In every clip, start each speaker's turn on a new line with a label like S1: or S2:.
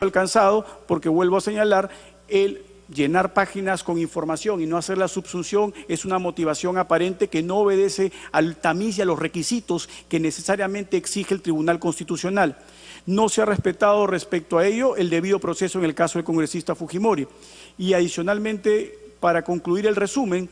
S1: alcanzado, porque vuelvo a señalar, el llenar páginas con información y no hacer la subsunción es una motivación aparente que no obedece al tamiz y a los requisitos que necesariamente exige el Tribunal Constitucional. No se ha respetado respecto a ello el debido proceso en el caso del congresista Fujimori. Y adicionalmente, para concluir el resumen,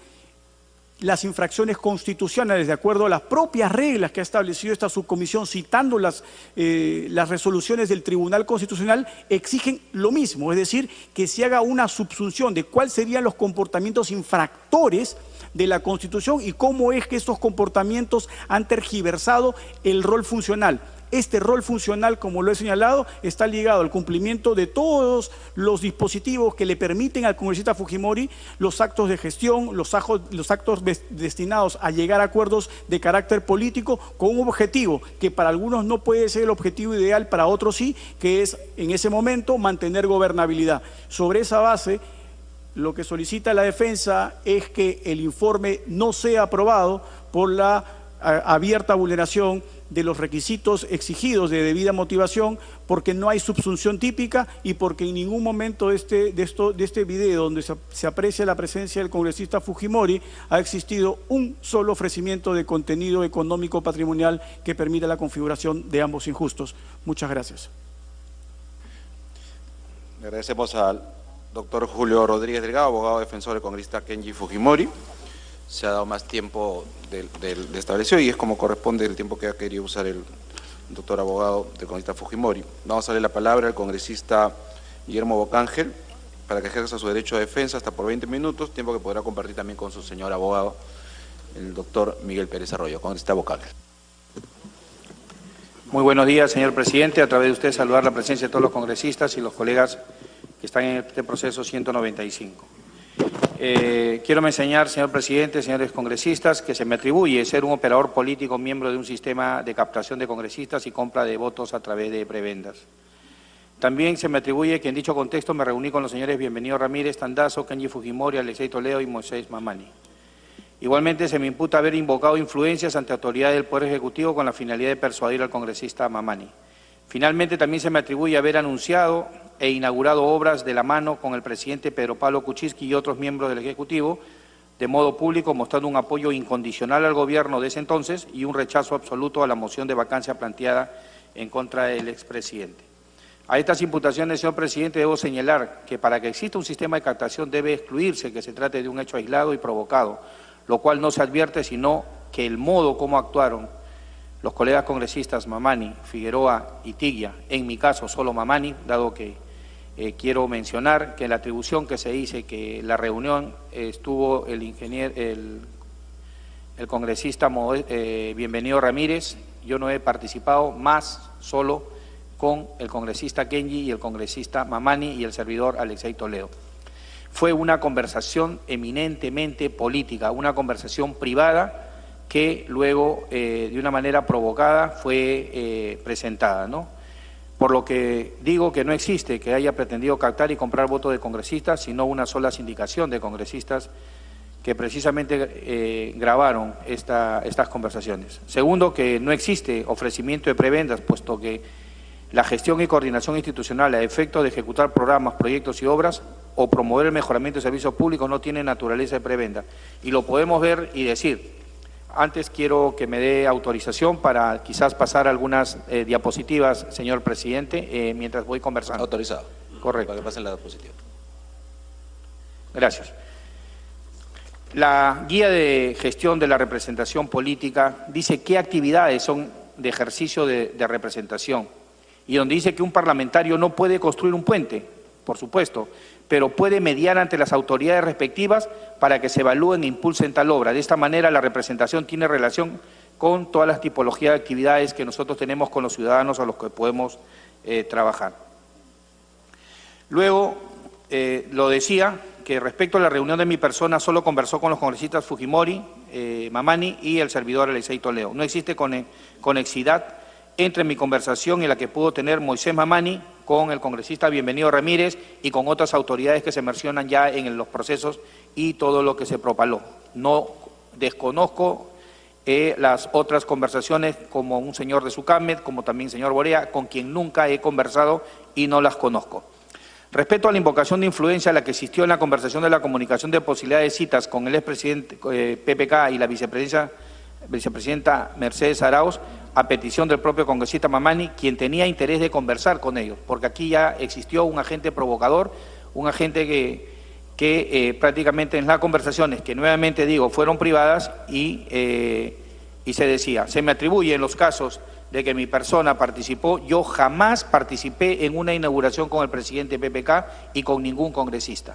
S1: las infracciones constitucionales, de acuerdo a las propias reglas que ha establecido esta subcomisión, citando las resoluciones del Tribunal Constitucional, exigen lo mismo, es decir, que se haga una subsunción de cuáles serían los comportamientos infractores de la Constitución y cómo es que estos comportamientos han tergiversado el rol funcional. Este rol funcional, como lo he señalado, está ligado al cumplimiento de todos los dispositivos que le permiten al congresista Fujimori los actos de gestión, los actos destinados a llegar a acuerdos de carácter político con un objetivo que para algunos no puede ser el objetivo ideal, para otros sí, que es en ese momento mantener gobernabilidad. Sobre esa base, lo que solicita la defensa es que el informe no sea aprobado por la abierta vulneración de los requisitos exigidos de debida motivación, porque no hay subsunción típica y porque en ningún momento de este video donde se aprecia la presencia del congresista Fujimori ha existido un solo ofrecimiento de contenido económico patrimonial que permita la configuración de ambos injustos. Muchas gracias.
S2: Le agradecemos al doctor Julio Rodríguez Delgado, abogado defensor del congresista Kenji Fujimori. Se ha dado más tiempo del establecido y es como corresponde el tiempo que ha querido usar el doctor abogado del congresista Fujimori. Vamos a darle la palabra al congresista Guillermo Bocángel para que ejerza su derecho de defensa hasta por 20 minutos, tiempo que podrá compartir también con su señor abogado, el doctor Miguel Pérez Arroyo. Congresista Bocángel.
S3: Muy buenos días, señor presidente. A través de usted saludar la presencia de todos los congresistas y los colegas que están en este proceso 195. Quiero mencionar, señor presidente, señores congresistas, que se me atribuye ser un operador político miembro de un sistema de captación de congresistas y compra de votos a través de prebendas. También se me atribuye que en dicho contexto me reuní con los señores Bienvenido Ramírez, Tandazo, Kenji Fujimori, Alexei Toledo y Moisés Mamani. Igualmente se me imputa haber invocado influencias ante autoridades del Poder Ejecutivo con la finalidad de persuadir al congresista Mamani. Finalmente también se me atribuye haber anunciado e inaugurado obras de la mano con el presidente Pedro Pablo Kuczynski y otros miembros del Ejecutivo, de modo público, mostrando un apoyo incondicional al gobierno de ese entonces y un rechazo absoluto a la moción de vacancia planteada en contra del expresidente. A estas imputaciones, señor presidente, debo señalar que para que exista un sistema de captación debe excluirse que se trate de un hecho aislado y provocado, lo cual no se advierte sino que el modo como actuaron los colegas congresistas Mamani, Figueroa y Tiglia, en mi caso solo Mamani, dado que quiero mencionar que en la atribución que se dice que la reunión estuvo el congresista Bienvenido Ramírez, yo no he participado, más solo con el congresista Kenji y el congresista Mamani y el servidor Alexei Toledo. Fue una conversación eminentemente política, una conversación privada que luego, de una manera provocada, fue presentada, ¿no? Por lo que digo que no existe que haya pretendido captar y comprar votos de congresistas, sino una sola sindicación de congresistas que precisamente grabaron estas conversaciones. Segundo, que no existe ofrecimiento de prebendas, puesto que la gestión y coordinación institucional a efecto de ejecutar programas, proyectos y obras o promover el mejoramiento de servicios públicos no tiene naturaleza de prebenda. Y lo podemos ver y decir. Antes quiero que me dé autorización para quizás pasar algunas diapositivas, señor presidente, mientras voy conversando.
S2: Autorizado.
S3: Correcto.
S2: Para que pasen la diapositiva.
S3: Gracias. La guía de gestión de la representación política dice qué actividades son de ejercicio de representación y donde dice que un parlamentario no puede construir un puente, por supuesto, pero puede mediar ante las autoridades respectivas para que se evalúen e impulsen tal obra. De esta manera la representación tiene relación con todas las tipologías de actividades que nosotros tenemos con los ciudadanos a los que podemos trabajar. Luego, lo decía, que respecto a la reunión de mi persona solo conversó con los congresistas Fujimori, Mamani y el servidor Alexei Toledo. No existe conexidad entre mi conversación y la que pudo tener Moisés Mamani con el congresista Bienvenido Ramírez y con otras autoridades que se mencionan ya en los procesos y todo lo que se propaló. No desconozco las otras conversaciones, como un señor de Sucamet, como también señor Borea, con quien nunca he conversado y no las conozco. Respecto a la invocación de influencia a la que existió en la conversación de la comunicación de posibilidades de citas con el expresidente PPK y la vicepresidenta Mercedes Arauz, a petición del propio congresista Mamani, quien tenía interés de conversar con ellos, porque aquí ya existió un agente provocador, un agente que prácticamente en las conversaciones, que nuevamente digo, fueron privadas y se decía, se me atribuye en los casos de que mi persona participó, yo jamás participé en una inauguración con el presidente PPK y con ningún congresista.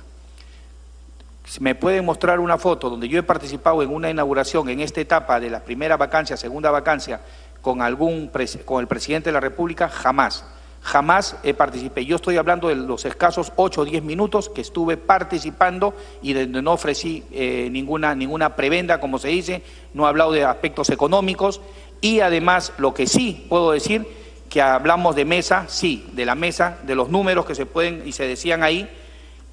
S3: Me pueden mostrar una foto donde yo he participado en una inauguración en esta etapa de la primera vacancia, segunda vacancia, con el presidente de la República, jamás. Jamás participé. Yo estoy hablando de los escasos 8 o 10 minutos que estuve participando y donde no ofrecí ninguna prebenda, como se dice, no he hablado de aspectos económicos y además lo que sí puedo decir, que hablamos de mesa, sí, de la mesa, de los números que se pueden y se decían ahí,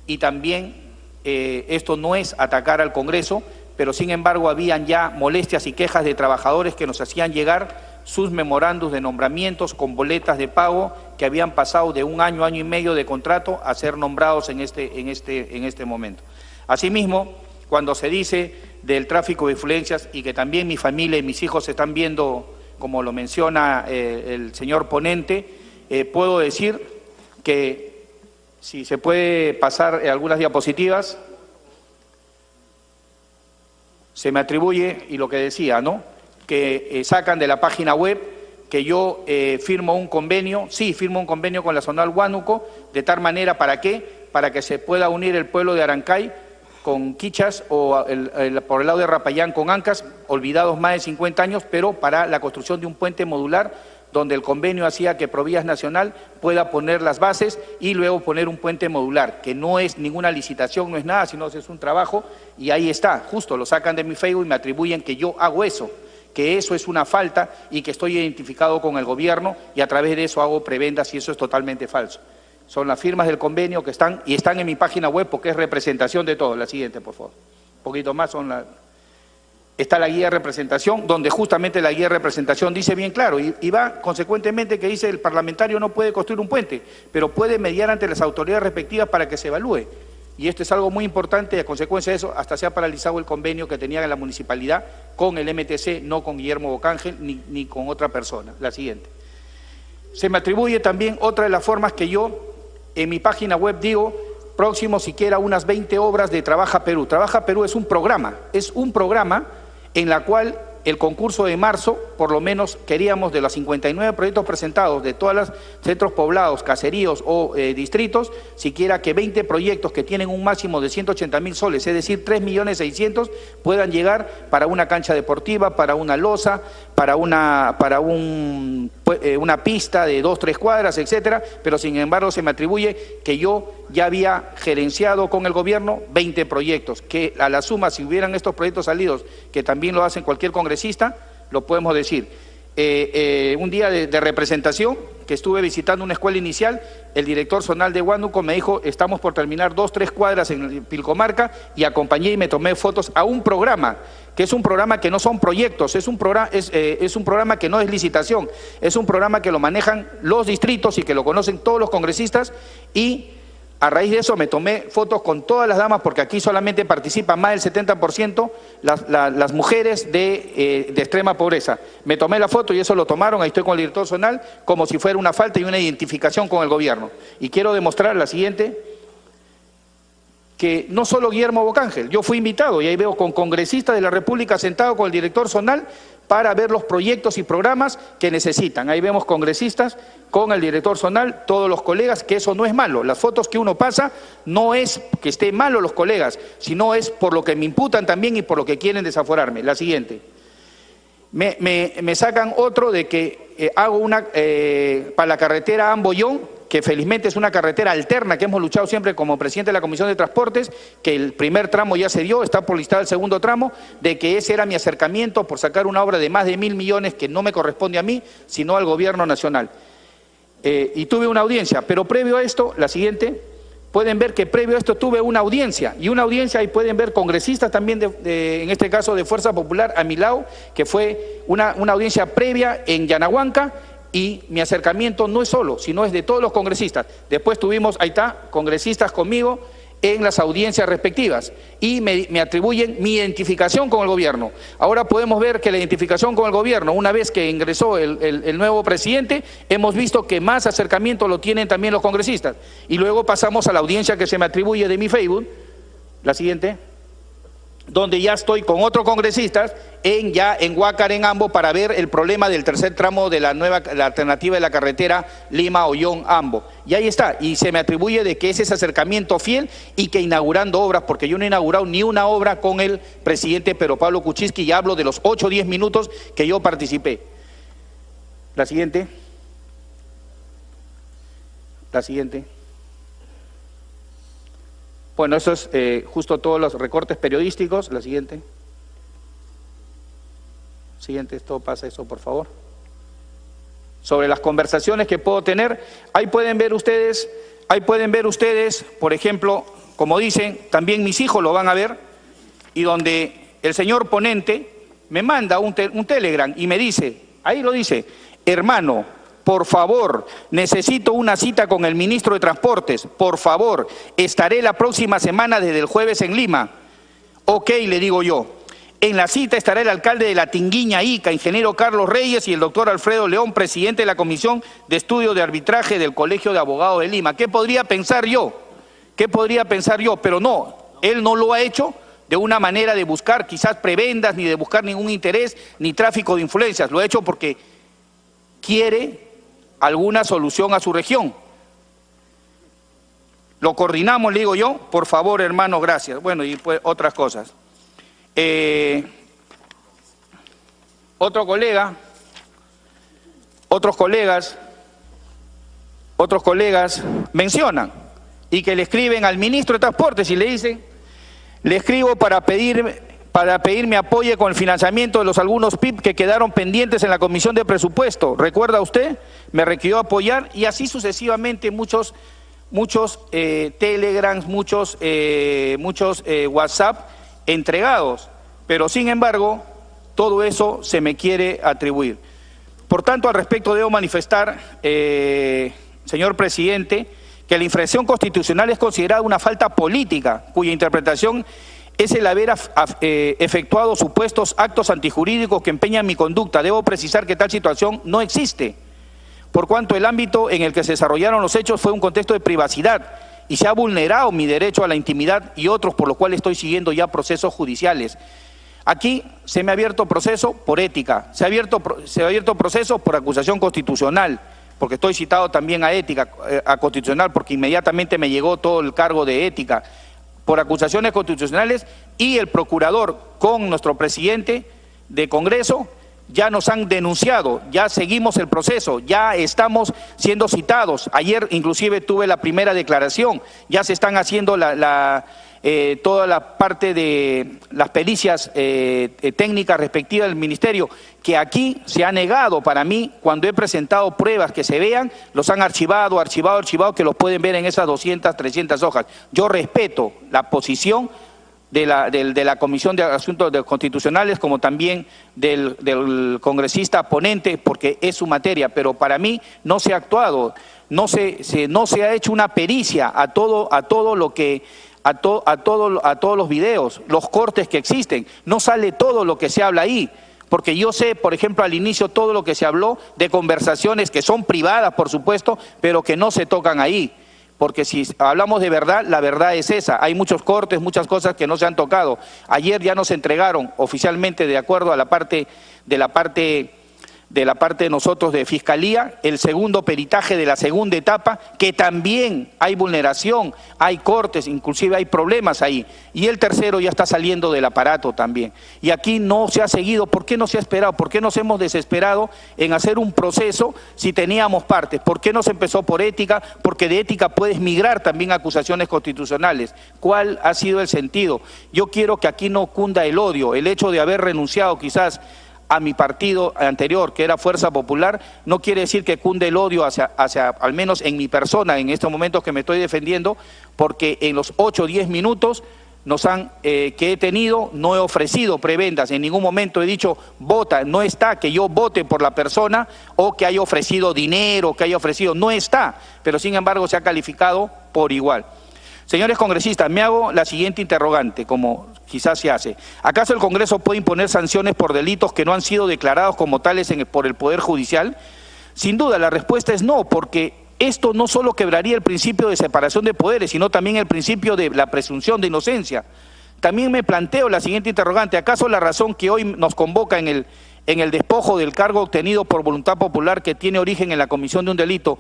S3: y también esto no es atacar al Congreso, pero sin embargo habían ya molestias y quejas de trabajadores que nos hacían llegar sus memorandos de nombramientos con boletas de pago que habían pasado de un año, año y medio de contrato a ser nombrados en este momento. Asimismo, cuando se dice del tráfico de influencias y que también mi familia y mis hijos se están viendo, como lo menciona el señor ponente, puedo decir que, si se puede pasar algunas diapositivas, se me atribuye, y lo que decía, ¿no?, que sacan de la página web que yo firmo un convenio, sí, firmo un convenio con la Zonal Huánuco, de tal manera, ¿para qué? Para que se pueda unir el pueblo de Arancay con Quichas o por el lado de Rapayán con Ancas, olvidados más de 50 años, pero para la construcción de un puente modular donde el convenio hacía que Provías Nacional pueda poner las bases y luego poner un puente modular, que no es ninguna licitación, no es nada, sino es un trabajo, y ahí está, justo lo sacan de mi Facebook y me atribuyen que yo hago eso, que eso es una falta y que estoy identificado con el gobierno y a través de eso hago prebendas, y eso es totalmente falso. Son las firmas del convenio que están en mi página web porque es representación de todo. La siguiente, por favor. Un poquito más está la guía de representación, donde justamente la guía de representación dice bien claro, y va consecuentemente que dice el parlamentario no puede construir un puente, pero puede mediar ante las autoridades respectivas para que se evalúe. Y esto es algo muy importante, y a consecuencia de eso hasta se ha paralizado el convenio que tenía en la municipalidad con el MTC, no con Guillermo Bocángel ni con otra persona. La siguiente. Se me atribuye también otra de las formas que yo en mi página web digo, próximo siquiera unas 20 obras de Trabaja Perú. Trabaja Perú es un programa en la cual el concurso de marzo, por lo menos queríamos de los 59 proyectos presentados de todos los centros poblados, caseríos o distritos, siquiera que 20 proyectos que tienen un máximo de 180.000 soles, es decir, 3.600.000, puedan llegar para una cancha deportiva, para una losa, para una pista de 2-3 cuadras, etcétera, pero sin embargo se me atribuye que yo ya había gerenciado con el gobierno 20 proyectos, que a la suma, si hubieran estos proyectos salidos, que también lo hacen cualquier congresista, lo podemos decir. Un día de representación, que estuve visitando una escuela inicial, el director zonal de Huánuco me dijo, estamos por terminar 2-3 cuadras en Pilcomarca, y acompañé y me tomé fotos a un programa, que es un programa que no son proyectos, es un programa que no es licitación, es un programa que lo manejan los distritos y que lo conocen todos los congresistas, y a raíz de eso me tomé fotos con todas las damas, porque aquí solamente participan más del 70% las mujeres de extrema pobreza. Me tomé la foto y eso lo tomaron, ahí estoy con el director zonal, como si fuera una falta y una identificación con el gobierno. Y quiero demostrar la siguiente, que no solo Guillermo Bocángel, yo fui invitado y ahí veo con congresistas de la República sentado con el director zonal para ver los proyectos y programas que necesitan. Ahí vemos congresistas con el director zonal, todos los colegas, que eso no es malo. Las fotos que uno pasa no es que esté malo los colegas, sino es por lo que me imputan también y por lo que quieren desaforarme. La siguiente. Me sacan otro de que hago una para la carretera Amboyón, que felizmente es una carretera alterna que hemos luchado siempre como presidente de la Comisión de Transportes, que el primer tramo ya se dio, está por listar el segundo tramo, de que ese era mi acercamiento por sacar una obra de más de 1.000 millones que no me corresponde a mí, sino al gobierno nacional. Y tuve una audiencia, pero previo a esto, la siguiente, pueden ver que previo a esto tuve una audiencia, y una audiencia, ahí pueden ver congresistas también, en este caso de Fuerza Popular, a mi lado, que fue una audiencia previa en Yanahuanca, y mi acercamiento no es solo, sino es de todos los congresistas. Después tuvimos, ahí está, congresistas conmigo en las audiencias respectivas, y me atribuyen mi identificación con el gobierno. Ahora podemos ver que la identificación con el gobierno, una vez que ingresó el nuevo presidente, hemos visto que más acercamiento lo tienen también los congresistas. Y luego pasamos a la audiencia que se me atribuye de mi Facebook, la siguiente, donde ya estoy con otros congresistas ya en Huácar, en Ambo, para ver el problema del tercer tramo de la alternativa de la carretera Lima-Ollón-Ambo. Y ahí está, y se me atribuye de que es ese acercamiento fiel y que inaugurando obras, porque yo no he inaugurado ni una obra con el presidente Pedro Pablo Kuczynski, y hablo de los 8 o 10 minutos que yo participé. La siguiente. La siguiente. Bueno, eso es justo todos los recortes periodísticos. La siguiente. Siguiente, esto pasa eso, por favor. Sobre las conversaciones que puedo tener, ahí pueden ver ustedes, por ejemplo, como dicen, también mis hijos lo van a ver, y donde el señor ponente me manda un telegram y me dice, ahí lo dice, hermano, por favor, necesito una cita con el ministro de Transportes, por favor, estaré la próxima semana desde el jueves en Lima. Ok, le digo yo. En la cita estará el alcalde de La Tinguiña, Ica, ingeniero Carlos Reyes, y el doctor Alfredo León, presidente de la Comisión de Estudio de Arbitraje del Colegio de Abogados de Lima. ¿Qué podría pensar yo? Pero no, él no lo ha hecho de una manera de buscar quizás prebendas, ni de buscar ningún interés, ni tráfico de influencias. Lo ha hecho porque quiere alguna solución a su región. Lo coordinamos, le digo yo, por favor, hermano, gracias. Bueno, y pues otras cosas. Otros colegas mencionan y que le escriben al ministro de Transportes y le dicen, le escribo para pedirme apoye con el financiamiento de los algunos PIB que quedaron pendientes en la Comisión de Presupuesto. ¿Recuerda usted? Me requirió apoyar, y así sucesivamente muchos telegrams, muchos WhatsApp entregados, pero sin embargo todo eso se me quiere atribuir. Por tanto, al respecto debo manifestar, señor presidente, que la infracción constitucional es considerada una falta política, cuya interpretación es el haber efectuado supuestos actos antijurídicos que empeñan mi conducta. Debo precisar que tal situación no existe, por cuanto el ámbito en el que se desarrollaron los hechos fue un contexto de privacidad y se ha vulnerado mi derecho a la intimidad y otros, por lo cual estoy siguiendo ya procesos judiciales. Aquí se me ha abierto proceso por ética, se ha abierto proceso por acusación constitucional, porque estoy citado también a ética, a constitucional, porque inmediatamente me llegó todo el cargo de ética, por acusaciones constitucionales, y el procurador con nuestro presidente de Congreso ya nos han denunciado, ya seguimos el proceso, ya estamos siendo citados. Ayer inclusive tuve la primera declaración, ya se están haciendo toda la parte de las pericias técnicas respectivas del Ministerio, que aquí se ha negado para mí, cuando he presentado pruebas que se vean, los han archivado, que los pueden ver en esas 200, 300 hojas. Yo respeto la posición de la Comisión de Asuntos Constitucionales, como también del congresista ponente, porque es su materia, pero para mí no se ha actuado, no se ha hecho una pericia a todos los videos, los cortes que existen, no sale todo lo que se habla ahí, porque yo sé, por ejemplo, al inicio todo lo que se habló de conversaciones que son privadas, por supuesto, pero que no se tocan ahí. Porque si hablamos de verdad, la verdad es esa. Hay muchos cortes, muchas cosas que no se han tocado. Ayer ya nos entregaron oficialmente, de acuerdo a la parte de nosotros de Fiscalía, el segundo peritaje de la segunda etapa, que también hay vulneración, hay cortes, inclusive hay problemas ahí. Y el tercero ya está saliendo del aparato también. Y aquí no se ha seguido. ¿Por qué no se ha esperado? ¿Por qué nos hemos desesperado en hacer un proceso si teníamos partes? ¿Por qué no se empezó por ética? Porque de ética puedes migrar también a acusaciones constitucionales. ¿Cuál ha sido el sentido? Yo quiero que aquí no cunda el odio, el hecho de haber renunciado quizás a mi partido anterior, que era Fuerza Popular, no quiere decir que cunde el odio hacia al menos en mi persona, en estos momentos que me estoy defendiendo, porque en los 8 o 10 minutos que he tenido, no he ofrecido prebendas, en ningún momento he dicho vota, no está que yo vote por la persona o que haya ofrecido dinero, que haya ofrecido, no está, pero sin embargo se ha calificado por igual. Señores congresistas, me hago la siguiente interrogante, como quizás se hace. ¿Acaso el Congreso puede imponer sanciones por delitos que no han sido declarados como tales por el Poder Judicial? Sin duda, la respuesta es no, porque esto no solo quebraría el principio de separación de poderes, sino también el principio de la presunción de inocencia. También me planteo la siguiente interrogante. ¿Acaso la razón que hoy nos convoca en el despojo del cargo obtenido por voluntad popular que tiene origen en la comisión de un delito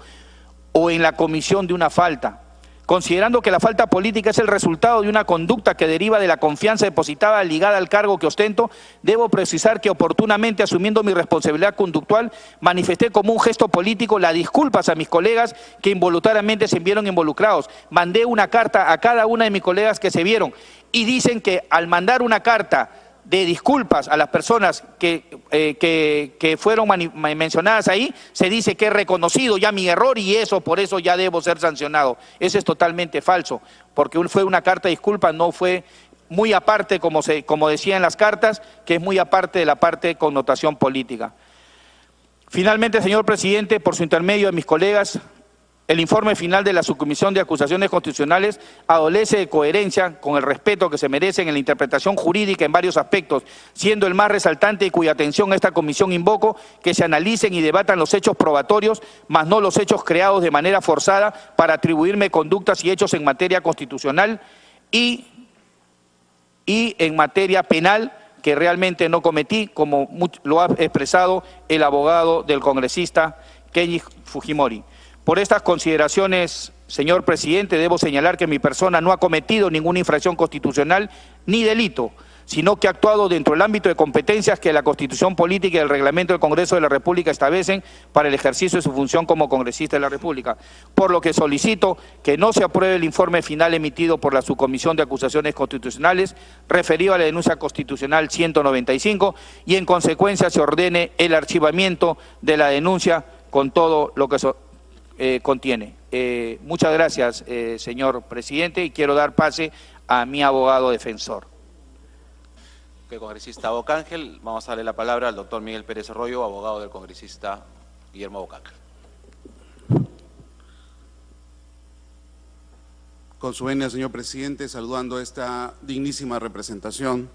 S3: o en la comisión de una falta? Considerando que la falta política es el resultado de una conducta que deriva de la confianza depositada ligada al cargo que ostento, debo precisar que oportunamente, asumiendo mi responsabilidad conductual, manifesté como un gesto político las disculpas a mis colegas que involuntariamente se vieron involucrados. Mandé una carta a cada una de mis colegas que se vieron y dicen que al mandar una carta de disculpas a las personas que fueron mencionadas ahí, se dice que he reconocido ya mi error y por eso ya debo ser sancionado. Eso es totalmente falso, porque fue una carta de disculpas, no fue muy aparte, como decía en las cartas, que es muy aparte de la parte de connotación política. Finalmente, señor presidente, por su intermedio de mis colegas, el informe final de la Subcomisión de Acusaciones Constitucionales adolece de coherencia con el respeto que se merecen en la interpretación jurídica en varios aspectos, siendo el más resaltante y cuya atención a esta comisión invoco que se analicen y debatan los hechos probatorios, más no los hechos creados de manera forzada para atribuirme conductas y hechos en materia constitucional y en materia penal que realmente no cometí, como lo ha expresado el abogado del congresista Kenji Fujimori. Por estas consideraciones, señor presidente, debo señalar que mi persona no ha cometido ninguna infracción constitucional ni delito, sino que ha actuado dentro del ámbito de competencias que la Constitución Política y el Reglamento del Congreso de la República establecen para el ejercicio de su función como congresista de la República. Por lo que solicito que no se apruebe el informe final emitido por la Subcomisión de Acusaciones Constitucionales referido a la denuncia constitucional 195 y en consecuencia se ordene el archivamiento de la denuncia con todo lo que contiene. Muchas gracias, señor presidente, y quiero dar pase a mi abogado defensor.
S2: Congresista Bocángel, vamos a darle la palabra al doctor Miguel Pérez Arroyo, abogado del congresista Guillermo Bocángel.
S4: Con su venia, señor presidente, saludando esta dignísima representación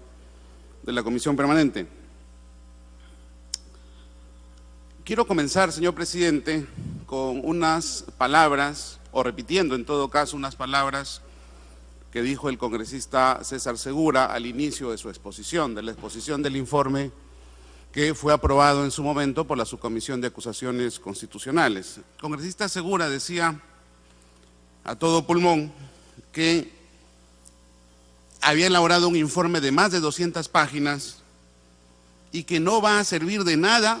S4: de la Comisión Permanente. Quiero comenzar, señor presidente, con unas palabras, o repitiendo en todo caso unas palabras que dijo el congresista César Segura al inicio de su exposición, de la exposición del informe que fue aprobado en su momento por la Subcomisión de Acusaciones Constitucionales. El congresista Segura decía a todo pulmón que había elaborado un informe de más de 200 páginas y que no va a servir de nada,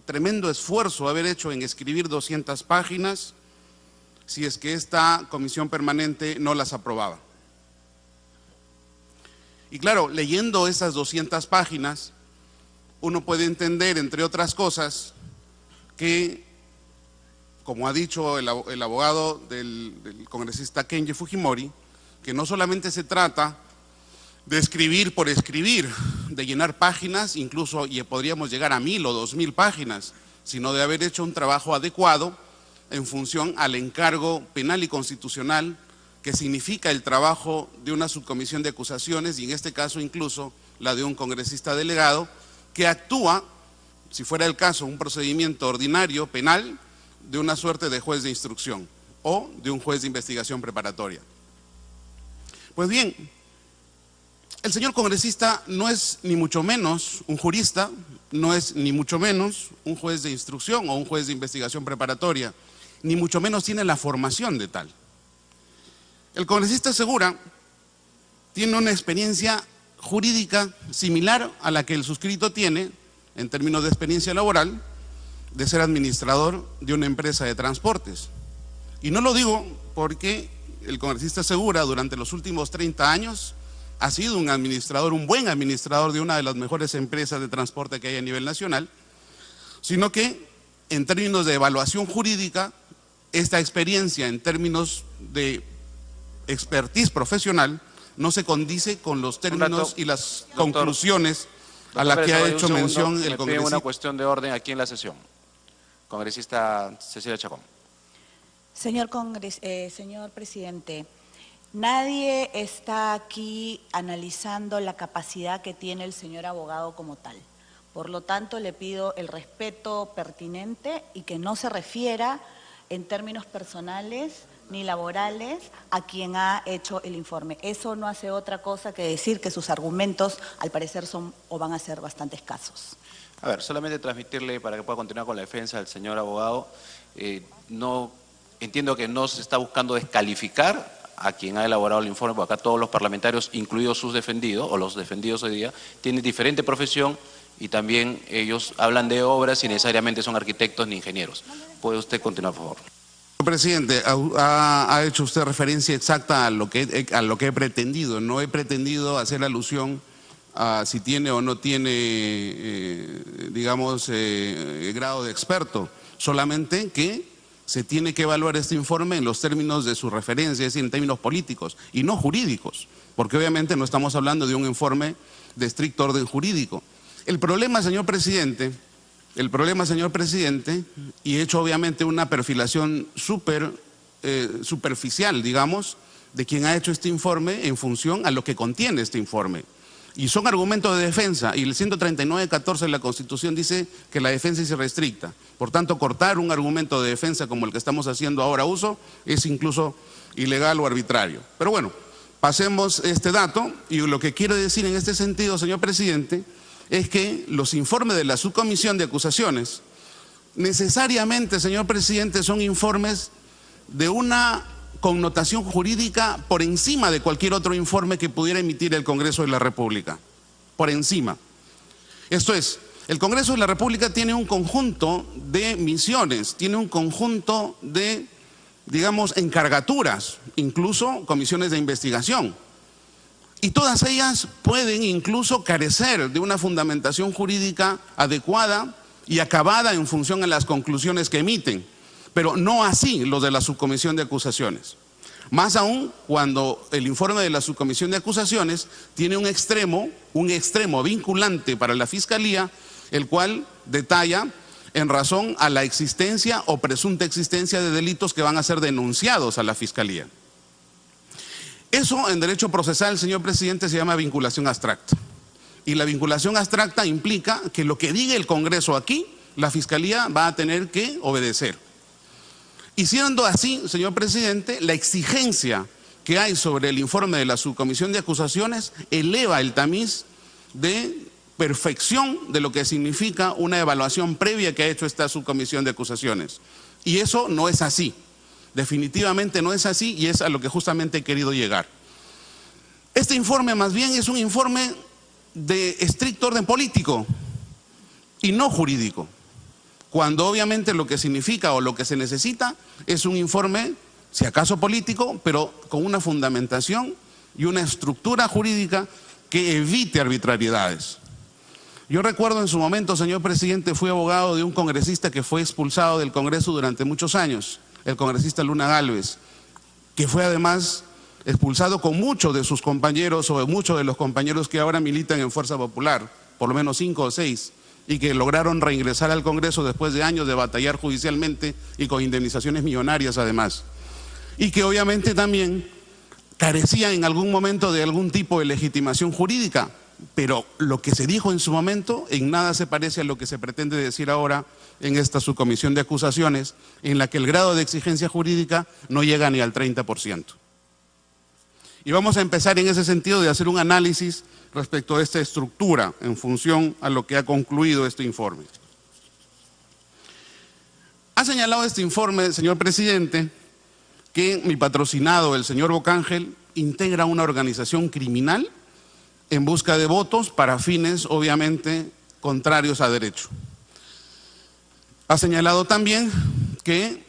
S4: tremendo esfuerzo haber hecho en escribir 200 páginas si es que esta comisión permanente no las aprobaba. Y claro, leyendo esas 200 páginas, uno puede entender, entre otras cosas, que, como ha dicho el abogado del congresista Kenji Fujimori, que no solamente se trata de escribir por escribir, de llenar páginas, incluso podríamos llegar a 1000 o 2000 páginas, sino de haber hecho un trabajo adecuado en función al encargo penal y constitucional que significa el trabajo de una subcomisión de acusaciones y en este caso incluso la de un congresista delegado que actúa, si fuera el caso, un procedimiento ordinario penal de una suerte de juez de instrucción o de un juez de investigación preparatoria. Pues bien, el señor congresista no es ni mucho menos un jurista, no es ni mucho menos un juez de instrucción o un juez de investigación preparatoria, ni mucho menos tiene la formación de tal. El congresista Segura tiene una experiencia jurídica similar a la que el suscrito tiene en términos de experiencia laboral de ser administrador de una empresa de transportes. Y no lo digo porque el congresista Segura durante los últimos 30 años ha sido un administrador, un buen administrador de una de las mejores empresas de transporte que hay a nivel nacional, sino que en términos de evaluación jurídica, esta experiencia en términos de expertise profesional no se condice con los términos y las conclusiones a las que ha hecho mención el congresista.
S2: Una cuestión de orden aquí en la sesión. Congresista Cecilia Chacón.
S5: Señor presidente, nadie está aquí analizando la capacidad que tiene el señor abogado como tal. Por lo tanto, le pido el respeto pertinente y que no se refiera en términos personales ni laborales a quien ha hecho el informe. Eso no hace otra cosa que decir que sus argumentos, al parecer, son o van a ser bastante escasos.
S2: A ver, solamente transmitirle para que pueda continuar con la defensa del señor abogado. No entiendo que no se está buscando descalificar a quien ha elaborado el informe, porque acá todos los parlamentarios, incluidos sus defendidos, o los defendidos hoy día, tienen diferente profesión y también ellos hablan de obras y necesariamente son arquitectos ni ingenieros. ¿Puede usted continuar, por favor?
S4: Presidente, ha hecho usted referencia exacta a lo que he pretendido. No he pretendido hacer alusión a si tiene o no tiene, grado de experto, solamente que se tiene que evaluar este informe en los términos de su referencia, es decir, en términos políticos y no jurídicos, porque obviamente no estamos hablando de un informe de estricto orden jurídico. El problema, señor presidente, y he hecho obviamente una perfilación superficial, digamos, de quien ha hecho este informe en función a lo que contiene este informe. Y son argumentos de defensa, y el 139.14 de la Constitución dice que la defensa es irrestricta. Por tanto, cortar un argumento de defensa como el que estamos haciendo ahora uso es incluso ilegal o arbitrario. Pero bueno, pasemos este dato, y lo que quiero decir en este sentido, señor presidente, es que los informes de la subcomisión de acusaciones necesariamente, señor presidente, son informes de una connotación jurídica por encima de cualquier otro informe que pudiera emitir el Congreso de la República, por encima. Esto es, el Congreso de la República tiene un conjunto de misiones, tiene un conjunto de, encargaturas, incluso comisiones de investigación. Y todas ellas pueden incluso carecer de una fundamentación jurídica adecuada y acabada en función a las conclusiones que emiten, pero no así los de la subcomisión de acusaciones. Más aún cuando el informe de la subcomisión de acusaciones tiene un extremo vinculante para la Fiscalía, el cual detalla en razón a la existencia o presunta existencia de delitos que van a ser denunciados a la Fiscalía. Eso en derecho procesal, señor presidente, se llama vinculación abstracta. Y la vinculación abstracta implica que lo que diga el Congreso aquí, la Fiscalía va a tener que obedecer. Y siendo así, señor presidente, la exigencia que hay sobre el informe de la subcomisión de acusaciones eleva el tamiz de perfección de lo que significa una evaluación previa que ha hecho esta subcomisión de acusaciones. Y eso no es así. Definitivamente no es así, y es a lo que justamente he querido llegar. Este informe más bien es un informe de estricto orden político y no jurídico, cuando obviamente lo que significa o lo que se necesita es un informe, si acaso político, pero con una fundamentación y una estructura jurídica que evite arbitrariedades. Yo recuerdo en su momento, señor presidente, fui abogado de un congresista que fue expulsado del Congreso durante muchos años, el congresista Luna Gálvez, que fue además expulsado con muchos de sus compañeros o muchos de los compañeros que ahora militan en Fuerza Popular, por lo menos 5 o 6, y que lograron reingresar al Congreso después de años de batallar judicialmente y con indemnizaciones millonarias además. Y que obviamente también carecían en algún momento de algún tipo de legitimación jurídica, pero lo que se dijo en su momento en nada se parece a lo que se pretende decir ahora en esta subcomisión de acusaciones, en la que el grado de exigencia jurídica no llega ni al 30%. Y vamos a empezar en ese sentido de hacer un análisis respecto a esta estructura en función a lo que ha concluido este informe. Ha señalado este informe, señor presidente, que mi patrocinado, el señor Bocángel, integra una organización criminal en busca de votos para fines, obviamente, contrarios a derecho. Ha señalado también que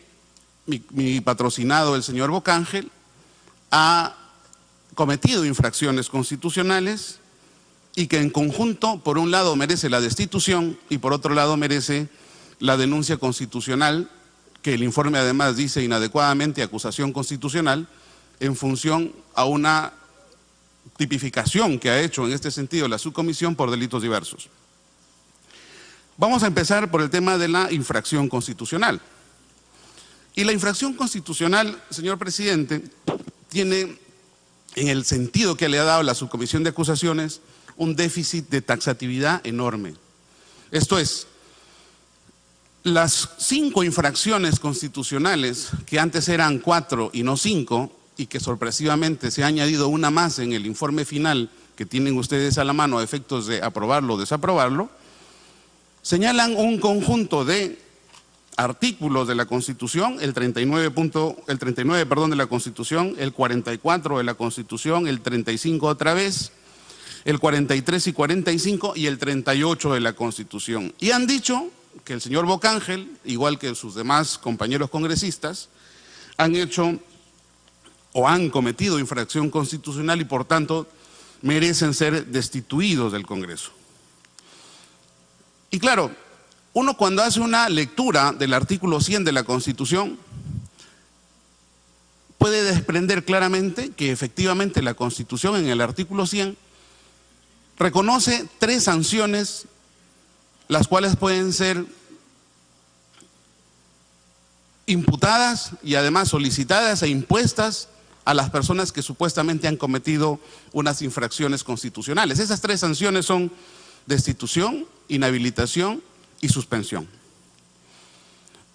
S4: mi patrocinado, el señor Bocángel, ha cometido infracciones constitucionales y que en conjunto, por un lado, merece la destitución y por otro lado merece la denuncia constitucional, que el informe además dice inadecuadamente acusación constitucional, en función a una tipificación que ha hecho en este sentido la subcomisión por delitos diversos. Vamos a empezar por el tema de la infracción constitucional. Y la infracción constitucional, señor presidente, tiene, en el sentido que le ha dado la subcomisión de acusaciones, un déficit de taxatividad enorme. Esto es, las 5 infracciones constitucionales, que antes eran 4 y no 5, y que sorpresivamente se ha añadido una más en el informe final que tienen ustedes a la mano a efectos de aprobarlo o desaprobarlo, señalan un conjunto de artículos de la Constitución, el 39 de la Constitución, el 44 de la Constitución, el 35 otra vez, el 43 y 45 y el 38 de la Constitución. Y han dicho que el señor Bocángel, igual que sus demás compañeros congresistas, han hecho o han cometido infracción constitucional y por tanto merecen ser destituidos del Congreso. Y claro, uno cuando hace una lectura del artículo 100 de la Constitución puede desprender claramente que efectivamente la Constitución en el artículo 100 reconoce 3 sanciones, las cuales pueden ser imputadas y además solicitadas e impuestas a las personas que supuestamente han cometido unas infracciones constitucionales. Esas 3 sanciones son destitución, inhabilitación y suspensión.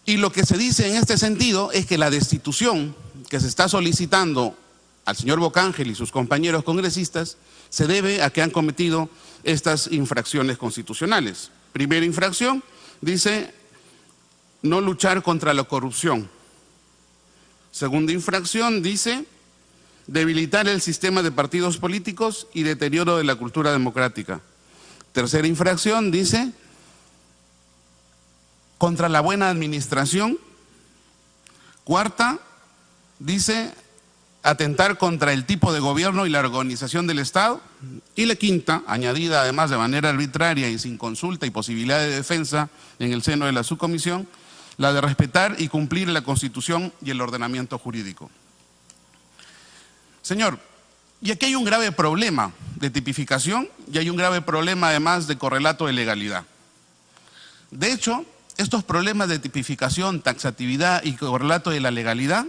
S4: Y lo que se dice en este sentido es que la destitución que se está solicitando al señor Bocángel y sus compañeros congresistas se debe a que han cometido estas infracciones constitucionales. Primera infracción, dice no luchar contra la corrupción. Segunda infracción, dice debilitar el sistema de partidos políticos y deterioro de la cultura democrática. Tercera infracción, dice contra la buena administración. Cuarta, dice atentar contra el tipo de gobierno y la organización del Estado. Y la quinta, añadida además de manera arbitraria y sin consulta y posibilidad de defensa en el seno de la subcomisión, la de respetar y cumplir la Constitución y el ordenamiento jurídico. Señor, y aquí hay un grave problema de tipificación y hay un grave problema además de correlato de legalidad. De hecho, estos problemas de tipificación, taxatividad y correlato de la legalidad